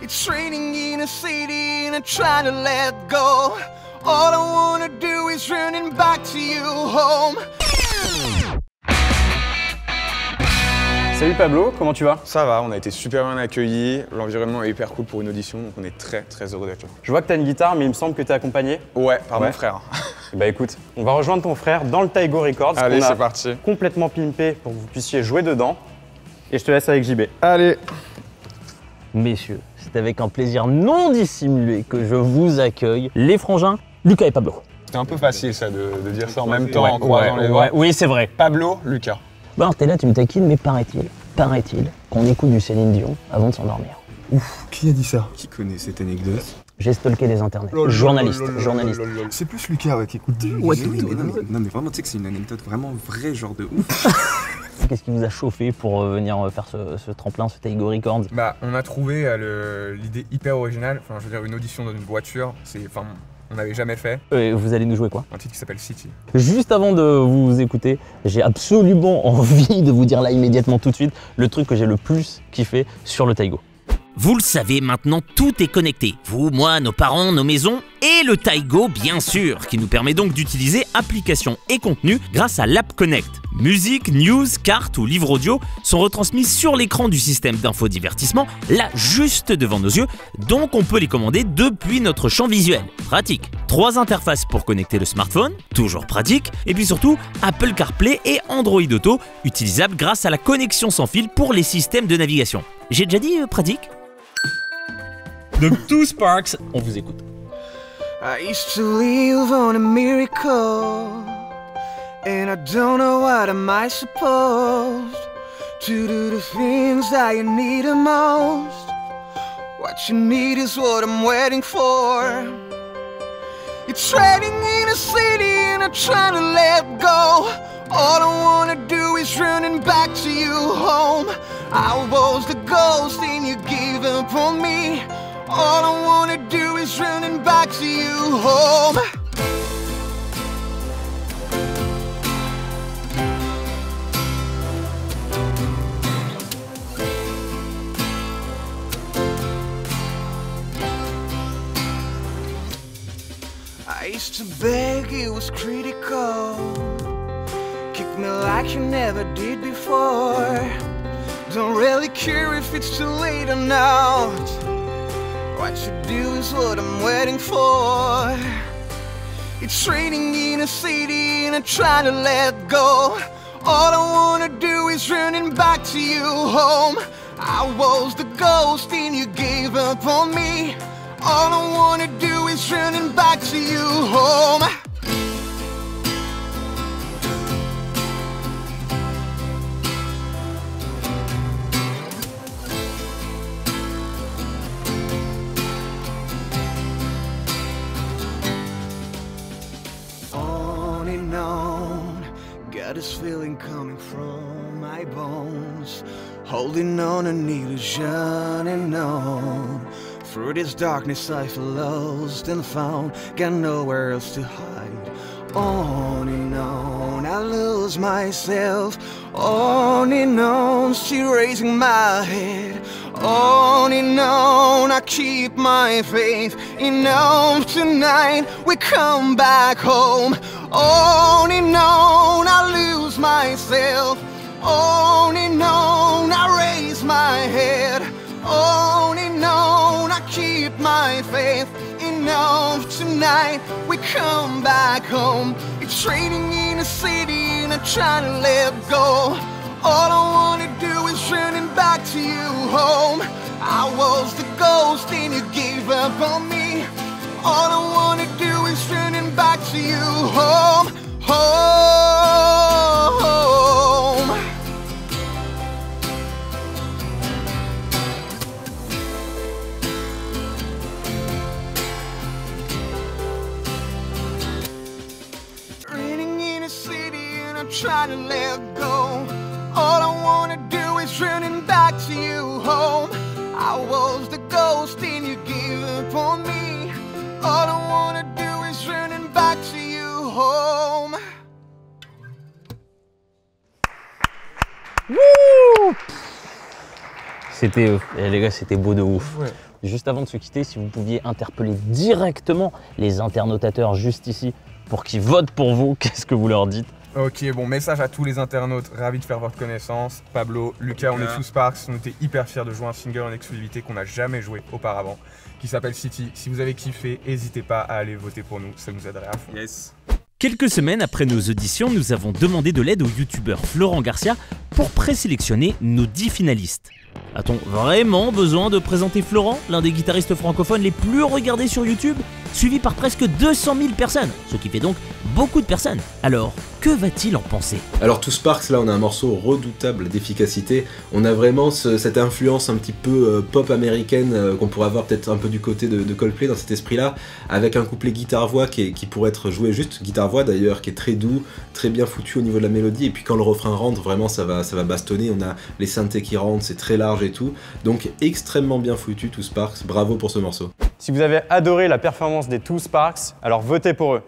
It's raining in a city and I'm trying to let go. All I wanna do is running back to you home. Salut Pablo, comment tu vas? Ça va, on a été super bien accueillis, l'environnement est hyper cool pour une audition, donc on est très heureux d'être là. Je vois que tu as une guitare, mais il me semble que tu es accompagné. Ouais, par mon frère. Bah écoute, on va rejoindre ton frère dans le Taigo Records. Allez, c'est parti. Complètement pimpé pour que vous puissiez jouer dedans. Et je te laisse avec JB. Allez. Messieurs, c'est avec un plaisir non dissimulé que je vous accueille, les frangins Lucas et Pablo. C'était un peu facile ça de dire ça en même temps en croisant les doigts. Oui, c'est vrai. Pablo, Lucas. Bon, alors t'es là, tu me taquines, mais paraît-il qu'on écoute du Céline Dion avant de s'endormir. Ouf, qui a dit ça? Qui connaît cette anecdote? J'ai stalké les internets. Journaliste. C'est plus Lucas qui écoute du... Ouais, non mais vraiment, tu sais que c'est une anecdote vraiment vraie, genre de ouf. Qu'est-ce qui vous a chauffé pour venir faire ce tremplin, ce Taigo Records? Bah, on a trouvé l'idée hyper originale, enfin je veux dire une audition dans une voiture, on n'avait jamais fait. Vous allez nous jouer quoi? Un titre qui s'appelle City. Juste avant de vous écouter, j'ai absolument envie de vous dire là immédiatement tout de suite le truc que j'ai le plus kiffé sur le Taigo. Vous le savez, maintenant tout est connecté. Vous, moi, nos parents, nos maisons et le Taigo bien sûr, qui nous permet donc d'utiliser applications et contenus grâce à l'App Connect. Musique, news, cartes ou livres audio sont retransmis sur l'écran du système d'infodivertissement, là juste devant nos yeux, donc on peut les commander depuis notre champ visuel. Pratique. 3 interfaces pour connecter le smartphone, toujours pratique, et puis surtout Apple CarPlay et Android Auto, utilisables grâce à la connexion sans fil pour les systèmes de navigation. J'ai déjà dit pratique? Donc tous Sparks, on vous écoute. I used to live on a miracle, and I don't know what am I supposed to do the things that you need the most. What you need is what I'm waiting for. It's raining in a city and I'm trying to let go. All I wanna do is running back to you home. I was the ghost and you gave up on me. All I wanna do is running back to you home. I used to beg, it was critical. Kick me like you never did before. Don't really care if it's too late or not. What you do is what I'm waiting for. It's raining in a city and I'm trying to let go. All I wanna do is running back to you home. I was the ghost and you gave up on me. All I wanna do is running back to you home. On and on, got this feeling coming from my bones. Holding on an illusion and on. Through this darkness I feel lost and found. Got nowhere else to hide. On and on, I lose myself. On and on, still raising my head. On and on, I keep my faith. Enough tonight, we come back home. On and on, I lose myself. On and on, I raise my head. On and on, I keep my faith. Enough tonight, we come back home. It's raining in a city and I'm trying to let go. All I wanna do is running back to you home. I was the ghost and you gave up on me. All I wanna do is running back to you home. Home. Raining in a city and I'm trying to let go. All I wanna do is running back to you home. I was the ghost and you gave up on me. All I wanna do is running back to you home. C'était, les gars, c'était beau de ouf. Ouais. juste avant de se quitter, si vous pouviez interpeller directement les internautateurs juste ici pour qu'ils votent pour vous, qu'est-ce que vous leur dites? Ok, bon, message à tous les internautes, ravi de faire votre connaissance. Pablo, Lucas, on est tous Sparks, on était hyper fiers de jouer un single en exclusivité qu'on n'a jamais joué auparavant, qui s'appelle City. Si vous avez kiffé, n'hésitez pas à aller voter pour nous, ça nous aiderait à fond. Yes. Quelques semaines après nos auditions, nous avons demandé de l'aide au youtubeur Florent Garcia pour présélectionner nos 10 finalistes. A-t-on vraiment besoin de présenter Florent, l'un des guitaristes francophones les plus regardés sur YouTube, suivi par presque 200 000 personnes, ce qui fait donc beaucoup de personnes. Alors, que va-t-il en penser? Alors To Sparks, là on a un morceau redoutable d'efficacité, on a vraiment cette influence un petit peu pop américaine qu'on pourrait avoir peut-être un peu du côté de Coldplay dans cet esprit-là, avec un couplet guitare-voix qui pourrait être joué juste, guitare-voix d'ailleurs, qui est très doux, très bien foutu au niveau de la mélodie, et puis quand le refrain rentre, vraiment ça va bastonner, on a les synthés qui rentrent, c'est très large et tout, donc extrêmement bien foutu To Sparks, bravo pour ce morceau. Si vous avez adoré la performance des Two Sparks, alors votez pour eux.